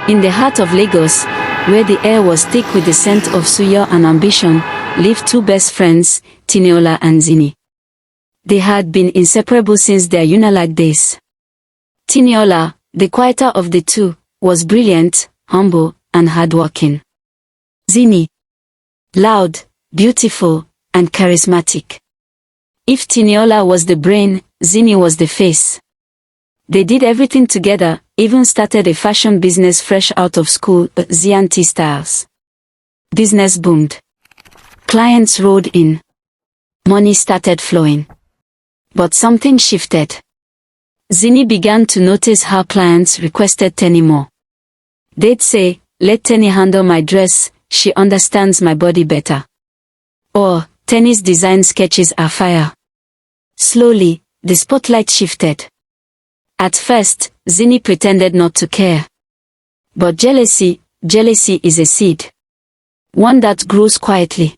In the heart of Lagos, where the air was thick with the scent of suya and ambition, lived two best friends, Tiniola and Zini. They had been inseparable since their Unilag days. Tiniola, the quieter of the two, was brilliant, humble, and hardworking. Zini, loud, beautiful, and charismatic. If Tiniola was the brain, Zini was the face. They did everything together, even started a fashion business fresh out of school, Zianti Styles. Business boomed. Clients rolled in. Money started flowing. But something shifted. Zini began to notice how clients requested Tenny more. They'd say, "Let Tenny handle my dress, she understands my body better." Or, "Tenny's design sketches are fire." Slowly, the spotlight shifted. At first, Zini pretended not to care. But jealousy is a seed. One that grows quietly.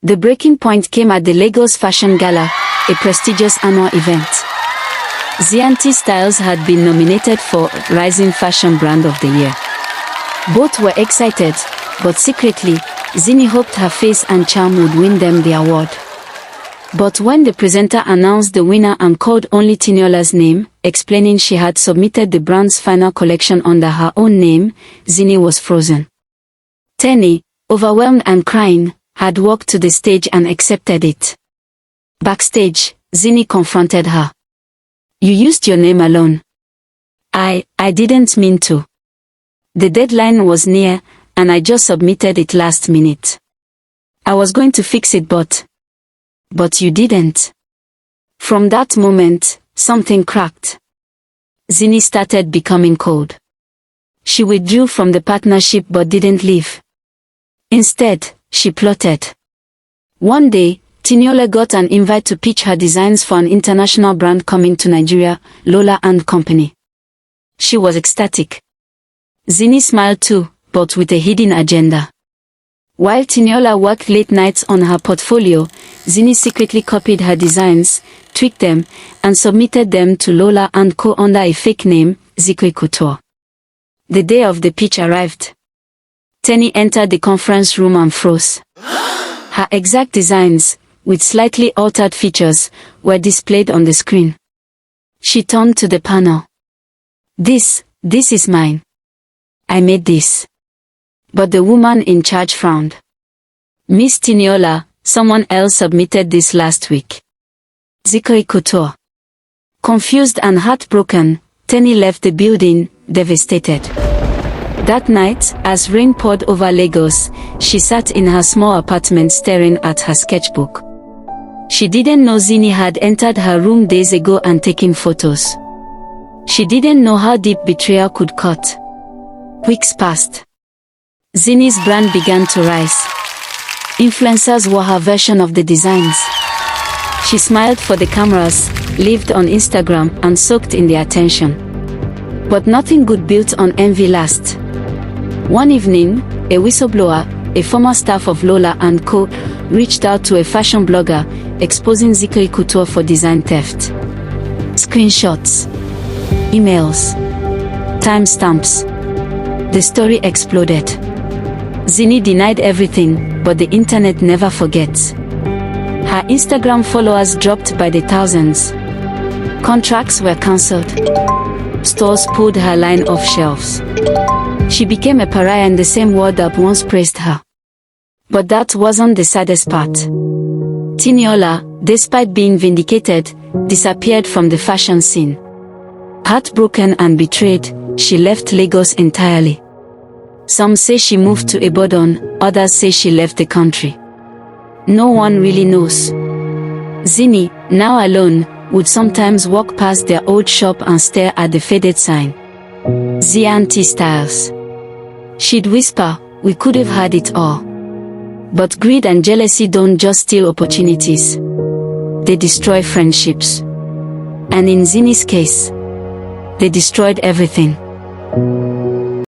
The breaking point came at the Lagos Fashion Gala, a prestigious annual event. Zianti Styles had been nominated for Rising Fashion Brand of the Year. Both were excited, but secretly, Zini hoped her face and charm would win them the award. But when the presenter announced the winner and called only Tiniola's name, explaining she had submitted the brand's final collection under her own name, Zini was frozen. Tenny, overwhelmed and crying, had walked to the stage and accepted it. Backstage, Zini confronted her. "You used your name alone." I didn't mean to. The deadline was near, and I just submitted it last minute. I was going to fix it but you didn't." From that moment, something cracked. Zini started becoming cold. She withdrew from the partnership but didn't leave. Instead, she plotted. One day, Tiniola got an invite to pitch her designs for an international brand coming to Nigeria, Lola & Company. She was ecstatic. Zini smiled too, but with a hidden agenda. While Tiniola worked late nights on her portfolio, Zini secretly copied her designs, tweaked them, and submitted them to Lola & Co under a fake name, Zikwe Couture. The day of the pitch arrived. Tenny entered the conference room and froze. Her exact designs, with slightly altered features, were displayed on the screen. She turned to the panel. This is mine. I made this." But the woman in charge frowned. "Miss Tiniola, someone else submitted this last week." Zikwe Couture. Confused and heartbroken, Tenny left the building, devastated. That night, as rain poured over Lagos, she sat in her small apartment staring at her sketchbook. She didn't know Zini had entered her room days ago and taken photos. She didn't know how deep betrayal could cut. Weeks passed. Zini's brand began to rise. Influencers wore her version of the designs. She smiled for the cameras, lived on Instagram, and soaked in the attention. But nothing good built on envy last. One evening, a whistleblower, a former staff of Lola & Co, reached out to a fashion blogger, exposing Zikwe Couture for design theft. Screenshots, emails, timestamps. The story exploded. Zini denied everything, but the internet never forgets. Her Instagram followers dropped by the thousands. Contracts were cancelled. Stores pulled her line off shelves. She became a pariah in the same world that once praised her. But that wasn't the saddest part. Tiniola, despite being vindicated, disappeared from the fashion scene. Heartbroken and betrayed, she left Lagos entirely. Some say she moved to Ibadan, others say she left the country. No one really knows. Zini, now alone, would sometimes walk past their old shop and stare at the faded sign. Zianti Styles. She'd whisper, "We could have had it all." But greed and jealousy don't just steal opportunities. They destroy friendships. And in Zini's case, they destroyed everything.